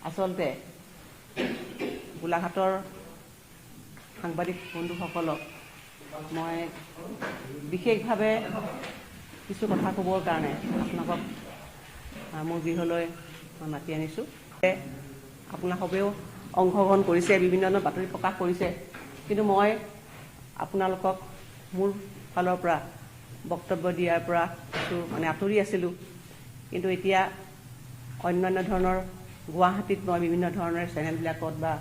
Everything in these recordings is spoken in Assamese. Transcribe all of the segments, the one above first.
আচলতে গোলাঘাটৰ সাংবাদিক বন্ধুসকলক মই বিশেষভাৱে কিছু কথা ক'বৰ কাৰণে আপোনালোকক মোৰ গৃহলৈ মাতি আনিছোঁ। আপোনালোকেও অংশগ্ৰহণ কৰিছে, বিভিন্ন ধৰণৰ বাতৰি প্ৰকাশ কৰিছে, কিন্তু মই আপোনালোকক মোৰ ফালৰ পৰা বক্তব্য দিয়াৰ পৰা কিছু আঁতৰি আছিলোঁ। কিন্তু এতিয়া অন্যান্য ধৰণৰ গুৱাহাটীত মই বিভিন্ন ধৰণৰ চেনেলবিলাকত বা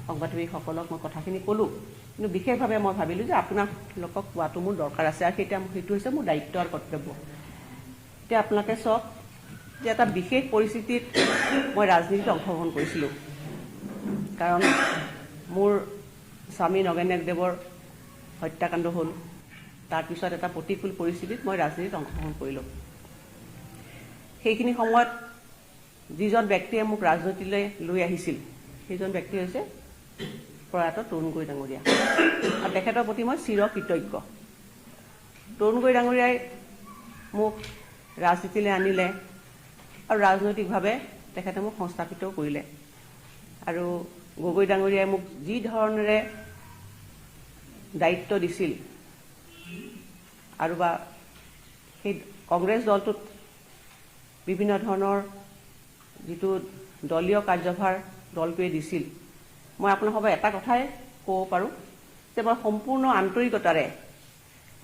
সংবাদকৰ্মীসকলক মই কথাখিনি ক'লোঁ, কিন্তু বিশেষভাৱে মই ভাবিলোঁ যে আপোনালোকক কোৱাটো মোৰ দৰকাৰ আছে, আৰু সেইটো হৈছে মোৰ দায়িত্ব আৰু কৰ্তব্য। এতিয়া আপোনালোকে চাওক যে এটা বিশেষ পৰিস্থিতিত মই ৰাজনীতিত অংশগ্ৰহণ কৰিছিলোঁ, কাৰণ মোৰ স্বামী নগেন নাগদেৱৰ হত্যাকাণ্ড হ'ল। তাৰপিছত এটা প্ৰতিকূল পৰিস্থিতিত মই ৰাজনীতিত অংশগ্ৰহণ কৰিলোঁ। সেইখিনি সময়ত যিজন ব্যক্তিয়ে মোক ৰাজনীতিলৈ লৈ আহিছিল, সেইজন ব্যক্তি হৈছে প্ৰয়াত তৰুণ গগৈ ডাঙৰীয়া, আৰু তেখেতৰ প্ৰতি মই চিৰ কৃতজ্ঞ। তৰুণ গগৈ ডাঙৰীয়াই মোক ৰাজনীতিলৈ আনিলে আৰু ৰাজনৈতিকভাৱে তেখেতে মোক সংস্থাপিতও কৰিলে। আৰু গগৈ ডাঙৰীয়াই মোক যি ধৰণেৰে দায়িত্ব দিছিল, আৰু বা সেই কংগ্ৰেছ দলটোত বিভিন্ন ধৰণৰ যিটো দলীয় কাৰ্যভাৰ দলটোৱে দিছিল, মই আপোনালোকৰ এটা কথাই ক'ব পাৰোঁ যে মই সম্পূৰ্ণ আন্তৰিকতাৰে,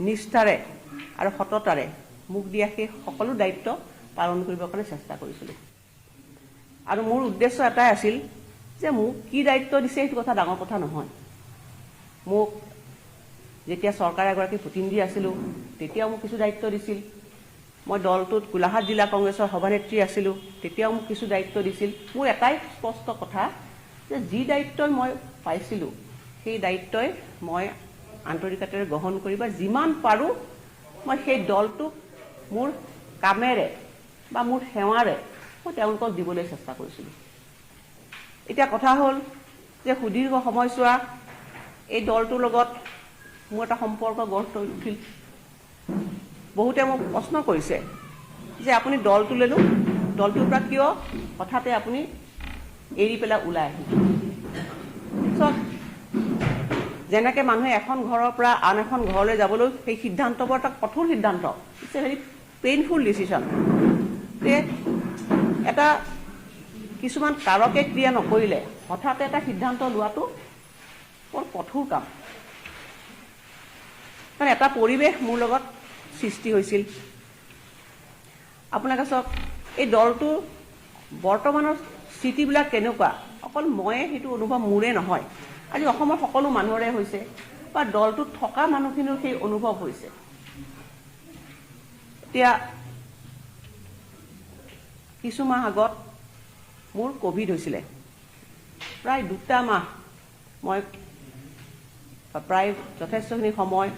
নিষ্ঠাৰে আৰু সততাৰে মোক দিয়া সেই সকলো দায়িত্ব পালন কৰিবৰ কাৰণে চেষ্টা কৰিছিলোঁ। আৰু মোৰ উদ্দেশ্য এটাই আছিল যে মোক কি দায়িত্ব দিছে সেইটো কথা ডাঙৰ কথা নহয়। মোক যেতিয়া চৰকাৰে এগৰাকী প্ৰতিনিধি আছিলোঁ, তেতিয়াও মোক কিছু দায়িত্ব দিছিল। মই দলটোত গোলাঘাট জিলা কংগ্ৰেছৰ সভানেত্ৰী আছিলোঁ, তেতিয়াও মোক কিছু দায়িত্ব দিছিল। মোৰ এটাই স্পষ্ট কথা যে যি দায়িত্বই মই পাইছিলোঁ, সেই দায়িত্বই মই আন্তৰিকতাৰে গ্ৰহণ কৰি বা যিমান পাৰোঁ মই সেই দলটোক মোৰ কামেৰে বা মোৰ সেৱাৰে মই তেওঁলোকক দিবলৈ চেষ্টা কৰিছিলোঁ। এতিয়া কথা হ'ল যে সুদীৰ্ঘ সময়ছোৱা এই দলটোৰ লগত মোৰ এটা সম্পৰ্ক গঢ় লৈ উঠিল। বহুতে মোক প্ৰশ্ন কৰিছে যে আপুনি দলটোলৈনো, দলটোৰ পৰা কিয় হঠাতে আপুনি এৰি পেলাই ওলাই আহিল। চব যেনেকৈ মানুহে এখন ঘৰৰ পৰা আন এখন ঘৰলৈ যাবলৈ সেই সিদ্ধান্তবোৰ এটা কঠোৰ সিদ্ধান্ত, it's a very painful decision. এটা কিছুমান কাৰকে ক্ৰিয়া নকৰিলে হঠাতে এটা সিদ্ধান্ত লোৱাটো বৰ কঠোৰ কাম। কাৰণ এটা পৰিৱেশ মোৰ লগত সৃষ্টি হৈছিল। আপোনালোকে চাওক, এই দলটোৰ বৰ্তমানৰ স্থিতিবিলাক কেনেকুৱা, অকল ময়ে সেইটো অনুভৱ মোৰে নহয়, আজি অসমৰ সকলো মানুহৰে হৈছে বা দলটোত থকা মানুহখিনিৰ সেই অনুভৱ হৈছে। এতিয়া কিছু মাহ আগত মোৰ ক'ভিড হৈছিলে। প্ৰায় 2 মাহ মই প্ৰায় যথেষ্টখিনি সময়,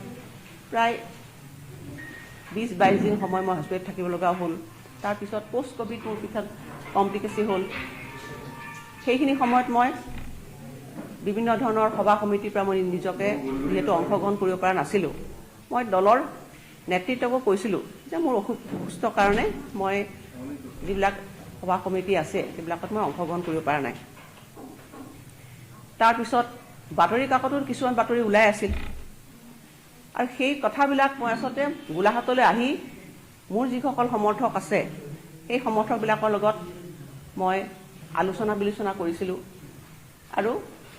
প্ৰায় 20-22 দিন সময় মই হস্পিটেলত থাকিব লগা হ'ল। তাৰপিছত পষ্ট ক'ভিড মোৰ পিছত কমপ্লিকেচি হ'ল। সেইখিনি সময়ত মই বিভিন্ন ধৰণৰ সভা সমিতিৰ পৰা মই নিজকে যিহেতু অংশগ্ৰহণ কৰিব পৰা নাছিলোঁ, মই দলৰ নেতৃত্বকো কৈছিলোঁ যে মোৰ অসুস্থ কাৰণে মই যিবিলাক সভা সমিতি আছে সেইবিলাকত মই অংশগ্ৰহণ কৰিব পৰা নাই। তাৰপিছত বাতৰি কাকতত কিছুমান বাতৰি ওলাই আছিল, আৰু সেই কথাবিলাক মই আচলতে গোলাঘাটলৈ আহি মোৰ যিসকল সমৰ্থক আছে সেই সমৰ্থকবিলাকৰ লগত মই আলোচনা বিলোচনা কৰিছিলোঁ। আৰু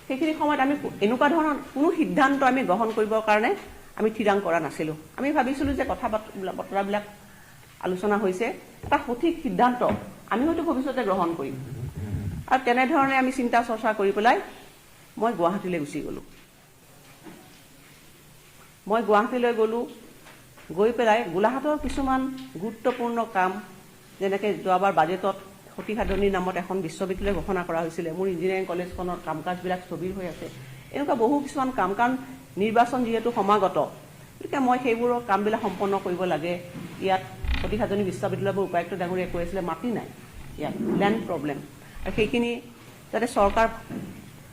সেইখিনি সময়ত আমি এনেকুৱা ধৰণৰ কোনো সিদ্ধান্ত আমি গ্ৰহণ কৰিবৰ কাৰণে আমি থিৰাং কৰা নাছিলোঁ। আমি ভাবিছিলোঁ যে কথা বতৰাবিলাক আলোচনা হৈছে, এটা সঠিক সিদ্ধান্ত আমি হয়তো ভৱিষ্যতে গ্ৰহণ কৰিম। আৰু তেনেধৰণে আমি চিন্তা চৰ্চা কৰি পেলাই মই গুৱাহাটীলৈ গুচি গ'লোঁ। মই গুৱাহাটীলৈ গ'লোঁ, গৈ পেলাই গোলাঘাটৰ কিছুমান গুৰুত্বপূৰ্ণ কাম, যেনেকৈ যোৱাবাৰ বাজেটত সতীসাধনীৰ নামত এখন বিশ্ববিদ্যালয় ঘোষণা কৰা হৈছিলে, মোৰ ইঞ্জিনিয়াৰিং কলেজখনৰ কাম কাজবিলাক স্থবিৰ হৈ আছে। এনেকুৱা বহু কিছুমান কাম, কাৰণ নিৰ্বাচন যিহেতু সমাগত, গতিকে মই সেইবোৰৰ কামবিলাক সম্পন্ন কৰিব লাগে। ইয়াত সতীসাধনী বিশ্ববিদ্যালয়বোৰ উপায়ুক্ত ডাঙৰীয়াই কৈ আছিলে মাটি নাই, ইয়াত লেণ্ড প্ৰব্লেম, আৰু সেইখিনি যাতে চৰকাৰ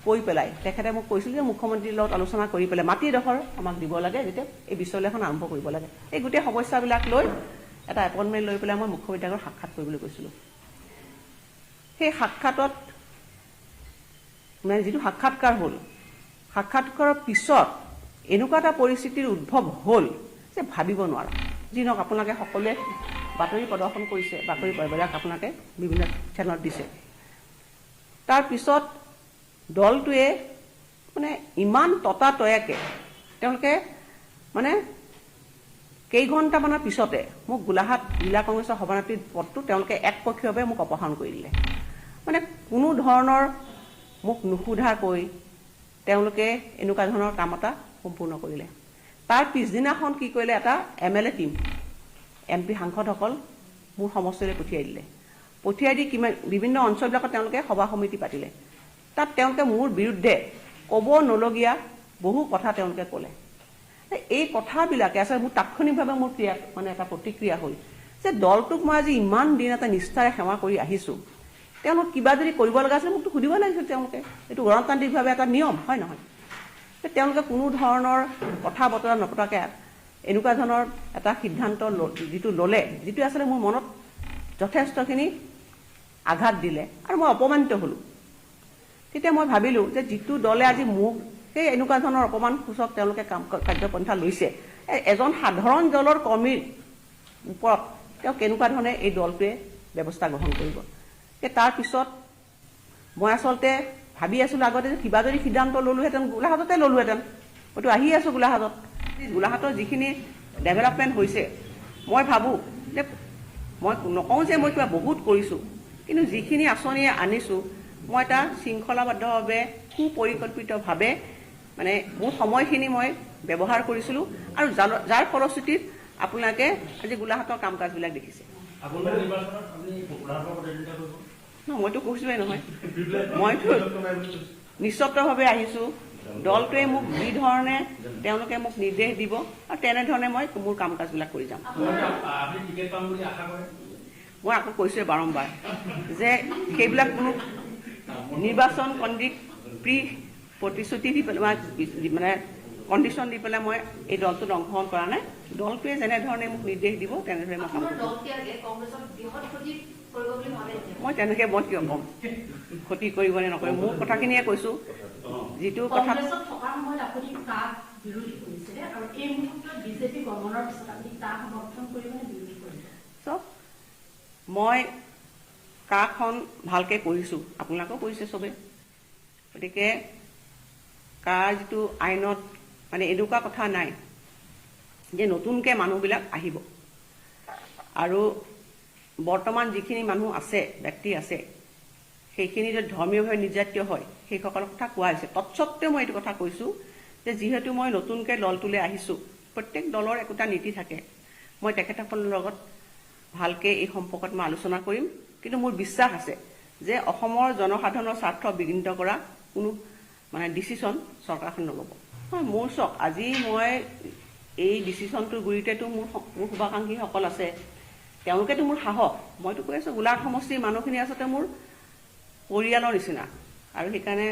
কৈ পেলাই তেখেতে মোক কৈছিল যে মুখ্যমন্ত্ৰীৰ লগত আলোচনা কৰি পেলাই মাটি এডোখৰ আমাক দিব লাগে, যেতিয়া এই বিশ্ববিদ্যালয়খন আৰম্ভ কৰিব লাগে। এই গোটেই সমস্যাবিলাক লৈ এটা এপইণ্টমেণ্ট লৈ পেলাই মই মুখ্যমন্ত্ৰীৰ লগত সাক্ষাৎ কৰিবলৈ গৈছিলোঁ। সেই সাক্ষাতত মানে যিটো সাক্ষাৎকাৰ হ'ল, সাক্ষাৎকাৰৰ পিছত এনেকুৱা এটা পৰিস্থিতিৰ উদ্ভৱ হ'ল যে ভাবিব নোৱাৰা। যি নহওক আপোনালোকে সকলোৱে বাতৰি প্ৰদৰ্শন কৰিছে, বাতৰি পৰিবিলাক আপোনালোকে বিভিন্ন চেনেলত দিছে। তাৰপিছত দলটোৱে মানে ইমান ততাতয়াকৈ তেওঁলোকে মানে কেইঘণ্টামানৰ পিছতে মোক গোলাঘাট জিলা কংগ্ৰেছৰ সভানেত্ৰীৰ পদটো তেওঁলোকে একপক্ষীয়ভাৱে মোক অপসাৰণ কৰি দিলে। মানে কোনো ধৰণৰ মোক নুসুধাকৈ তেওঁলোকে এনেকুৱা ধৰণৰ কাম এটা সম্পূৰ্ণ কৰিলে। তাৰ পিছদিনাখন কি কৰিলে, এটা MLA টিম, MP সাংসদসকল মোৰ সমষ্টিলৈ পঠিয়াই দিলে। পঠিয়াই দি বিভিন্ন অঞ্চলবিলাকত তেওঁলোকে সভা সমিতি পাতিলে। তাত তেওঁলোকে মোৰ বিৰুদ্ধে ক'ব নলগীয়া বহু কথা তেওঁলোকে ক'লে। এই কথাবিলাকে আচলতে মোৰ তাৎক্ষণিকভাৱে মোৰ মানে এটা প্ৰতিক্ৰিয়া হ'ল যে দলটোক মই আজি ইমান দিন এটা নিষ্ঠাৰে সেৱা কৰি আহিছোঁ, তেওঁলোক কিবা যদি কৰিব লগা আছিলে মোকতো সুধিব লাগিছিল। তেওঁলোকে এইটো গণতান্ত্ৰিকভাৱে এটা নিয়ম, হয় নহয়? তেওঁলোকে কোনো ধৰণৰ কথা বতৰা নপতাকৈ এনেকুৱা ধৰণৰ এটা সিদ্ধান্ত যিটো ল'লে, যিটো আচলতে মোৰ মনত যথেষ্টখিনি আঘাত দিলে আৰু মই অপমানিত হ'লোঁ। তেতিয়া মই ভাবিলোঁ যে যিটো দলে আজি মোক সেই এনেকুৱা ধৰণৰ অপমানসূচক তেওঁলোকে কাৰ্যপন্থা লৈছে, এজন সাধাৰণ দলৰ কৰ্মীৰ ওপৰত তেওঁ কেনেকুৱা ধৰণে এই দলটোৱে ব্যৱস্থা গ্ৰহণ কৰিব। তাৰপিছত মই আচলতে ভাবি আছিলোঁ আগতে যে কিবা যদি সিদ্ধান্ত ল'লোহেঁতেন গোলাঘাটতে ল'লোহেঁতেন। মইতো আহি আছোঁ গোলাঘাটত। গোলাঘাটৰ যিখিনি ডেভেলপমেণ্ট হৈছে, মই ভাবোঁ যে মই নকওঁ যে মই কিবা বহুত কৰিছোঁ, কিন্তু যিখিনি আঁচনি আনিছোঁ মই এটা শৃংখলাবদ্ধভাৱে সুপৰিকল্পিতভাৱে মানে মোৰ সময়খিনি মই ব্যৱহাৰ কৰিছিলোঁ আৰু যাৰ ফলশ্ৰুতিত আপোনালোকে আজি গোলাঘাটৰ কাম কাজবিলাক দেখিছে। মইতো কৈছোৱেই নহয়, মইতো নিশ্চতভাৱে আহিছোঁ। দলটোৱে মোক যি ধৰণে তেওঁলোকে মোক নিৰ্দেশ দিব আৰু তেনেধৰণে মই মোৰ কাম কাজবিলাক কৰি যাম। মই আকৌ কৈছোৱে বাৰম্বাৰ যে সেইবিলাক কোনো নিৰ্বাচন প্ৰি প্ৰতিশ্ৰুতি দি পেলাই মানে কণ্ডিশ্যন দি পেলাই মই এই দলটোত অংশগ্ৰহণ কৰা নাই। দলটোৱে যেনেধৰণে মোক নিৰ্দেশ দিব তেনেধৰণে মই কাম কৰিম। মই তেনেকৈ মই কিয় ক'ম ক্ষতি কৰিব নে নকৰিব? মোৰ কথাখিনিয়ে কৈছোঁ। যিটো কথা মই কাখন ভালকৈ কৰিছোঁ, আপোনালোকেও কৰিছে চবেই। গতিকে কাৰ যিটো আইনত মানে এনেকুৱা কথা নাই যে নতুনকৈ মানুহবিলাক আহিব। আৰু বৰ্তমান যিখিনি মানুহ আছে, ব্যক্তি আছে, সেইখিনি যদি ধৰ্মীয়ভাৱে নিৰ্যাতিত হয় সেইসকলৰ কথা কোৱা হৈছে। তৎসত্ত্বেও মই এইটো কথা কৈছোঁ যে যিহেতু মই নতুনকৈ দলটোলৈ আহিছোঁ, প্ৰত্যেক দলৰ একোটা নীতি থাকে। মই তেখেতসকলৰ লগত ভালকৈ এই সম্পৰ্কত মই আলোচনা কৰিম। কিন্তু মোৰ বিশ্বাস আছে যে অসমৰ জনসাধাৰণৰ স্বাৰ্থ বিঘ্নিত কৰা কোনো মানে ডিচিশ্যন চৰকাৰখন নল'ব। মোৰ চাওক, আজি মই এই ডিচিশ্যনটোৰ গুৰিতেতো মোৰ শুভাকাংক্ষীসকল আছে, তেওঁলোকেতো মোৰ সাহস। মইতো কৈ আছোঁ গোলাঘাট সমষ্টিৰ মানুহখিনি আচলতে মোৰ পৰিয়ালৰ নিচিনা, আৰু সেইকাৰণে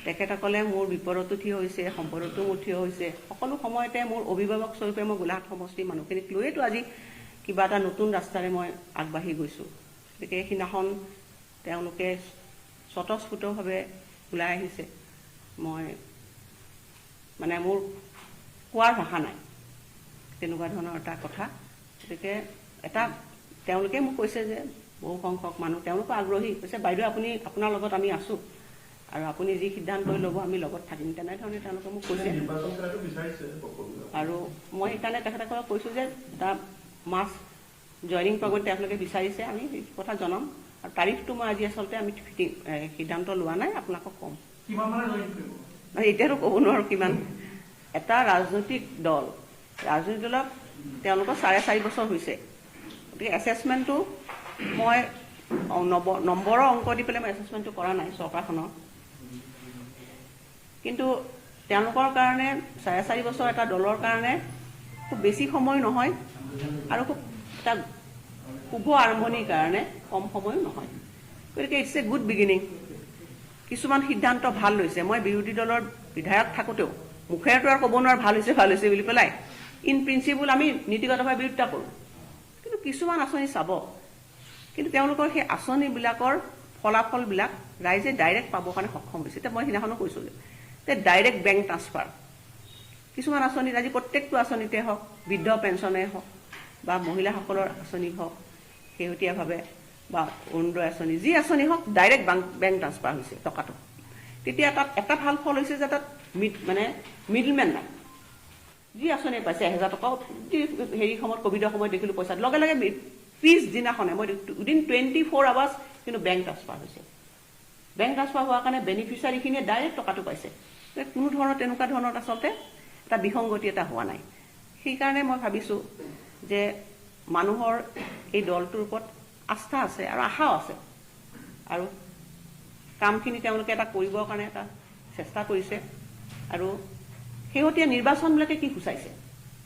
তেখেতসকলে মোৰ বিপদতো থিয় হৈছে, সম্পদতো মোৰ থিয় হৈছে। সকলো সময়তে মোৰ অভিভাৱক স্বৰূপে মই গোলাঘাট সমষ্টিৰ মানুহখিনিক লৈয়েতো আজি কিবা এটা নতুন ৰাস্তাৰে মই আগবাঢ়ি গৈছোঁ। গতিকে সেইদিনাখন তেওঁলোকে স্বতঃস্ফূৰ্তভাৱে ওলাই আহিছে। মই মানে মোৰ কোৱাৰ ভাষা নাই তেনেকুৱা ধৰণৰ এটা কথা। গতিকে তেওঁলোকে মোক কৈছে যে বহু সংখ্যক মানুহ তেওঁলোকো আগ্ৰহী, কৈছে বাইদেউ আপুনি আপোনাৰ লগত আমি আছোঁ আৰু আপুনি যি সিদ্ধান্ত ল'ব আমি লগত থাকিম, তেনেধৰণে তেওঁলোকে মোক কৈছে। আৰু মই সেইকাৰণে তেখেতসকলক কৈছোঁ যে এটা মাছ জইনিং প্ৰগ্ৰেম তেওঁলোকে বিচাৰিছে, আমি সেই কথা জনাম। আৰু তাৰিখটো মই আজি আচলতে আমি সিদ্ধান্ত লোৱা নাই, আপোনালোকক ক'ম। এতিয়াতো ক'ব নোৱাৰোঁ কিমান। এটা ৰাজনৈতিক দলক তেওঁলোকৰ 4.5 বছৰ হৈছে। গতিকে এছেছমেণ্টটো মই নম্বৰৰ অংক দি পেলাই মই এছেছমেণ্টটো কৰা নাই চৰকাৰখনৰ। কিন্তু তেওঁলোকৰ কাৰণে 4.5 বছৰ এটা দলৰ কাৰণে খুব বেছি সময় নহয়, আৰু খুব এটা শুভ আৰম্ভণিৰ কাৰণে কম সময়ো নহয়। গতিকে ইটছ এ গুড বিগিনিং। কিছুমান সিদ্ধান্ত ভাল লৈছে। মই বিৰোধী দলৰ বিধায়ক থাকোঁতেও মুখেৰেতো আৰু ক'ব নোৱাৰো ভাল হৈছে বুলি পেলাই। ইন প্ৰিন্সিপল আমি নীতিগতভাৱে বিৰোধিতা কৰোঁ, কিন্তু কিছুমান আঁচনি চাব, কিন্তু তেওঁলোকৰ সেই আঁচনিবিলাকৰ ফলাফলবিলাক ৰাইজে ডাইৰেক্ট পাবৰ কাৰণে সক্ষম হৈছে। এতিয়া মই সিদিনাখনো কৈছোঁ যে ডাইৰেক্ট বেংক ট্ৰান্সফাৰ কিছুমান আঁচনিত, আজি প্ৰত্যেকটো আঁচনিতে হওক, বৃদ্ধ পেঞ্চনে হওক বা মহিলাসকলৰ আঁচনি হওক, শেহতীয়াভাৱে বা অৰুণোদয় আঁচনি, যি আঁচনি হওক ডাইৰেক্ট বেংক ট্ৰান্সফাৰ হৈছে টকাটো। তেতিয়া তাত এটা ভাল ফল হৈছে যে তাত মিডলমেন নাই। যি আঁচনি পাইছে 1000 টকাও হেৰি সময়ত ক'ভিডৰ সময়ত দেখিলোঁ পইচা লগে লগে পিছদিনাখনে মই উইদিন 24 আৱাৰ্ছ কিন্তু বেংক ট্ৰান্সফাৰ হৈছে। বেংক ট্ৰান্সফাৰ হোৱাৰ কাৰণে বেনিফিচিয়াৰীখিনিয়ে ডাইৰেক্ট টকাটো পাইছে। কোনো ধৰণৰ তেনেকুৱা ধৰণৰ আচলতে এটা বিসংগতি এটা হোৱা নাই। সেইকাৰণে মই ভাবিছোঁ যে মানুহৰ এই দলটোৰ ওপৰত আস্থা আছে আৰু আশাও আছে, আৰু কামখিনি তেওঁলোকে এটা কৰিবৰ কাৰণে এটা চেষ্টা কৰিছে। আৰু শেহতীয়া নিৰ্বাচনবিলাকে কি সূচাইছে,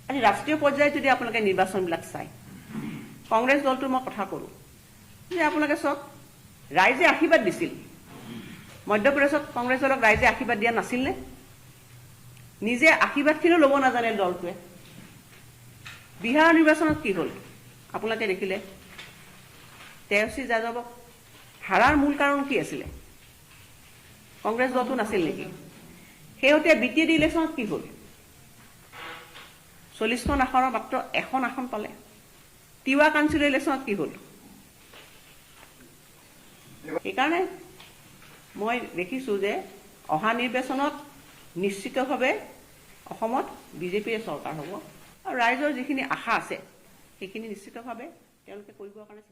আজি ৰাষ্ট্ৰীয় পৰ্যায়ত যদি আপোনালোকে নিৰ্বাচনবিলাক চায়, কংগ্ৰেছ দলটোৰ মই কথা কৰোঁ যে আপোনালোকে চাওক, ৰাইজে আশীৰ্বাদ দিছিল। মধ্যপ্ৰদেশত কংগ্ৰেছ দলক ৰাইজে আশীৰ্বাদ দিয়া নাছিলনে? নিজে আশীৰ্বাদখিনিও ল'ব নাজানে দলটোৱে। বিহাৰ নিৰ্বাচনত কি হ'ল আপোনালোকে দেখিলে, তেজস্বী যাদৱক হাৰাৰ মূল কাৰণ কি আছিলে? কংগ্ৰেছ দলটো নাছিল নেকি? শেহতীয়া BTD ইলেকশ্যনত কি হ'ল? 40খন আসনৰ মাত্ৰ 1খন আসন পালে। তিৱা কাউন্সিলৰ ইলেকশ্যনত কি হ'ল? সেইকাৰণে মই দেখিছোঁ যে অহা নিৰ্বাচনত নিশ্চিতভাৱে অসমত বিজেপিৰ চৰকাৰ হ'ব, আৰু ৰাইজৰ যিখিনি আশা আছে সেইখিনি নিশ্চিতভাৱে তেওঁলোকে কৰিবৰ কাৰণে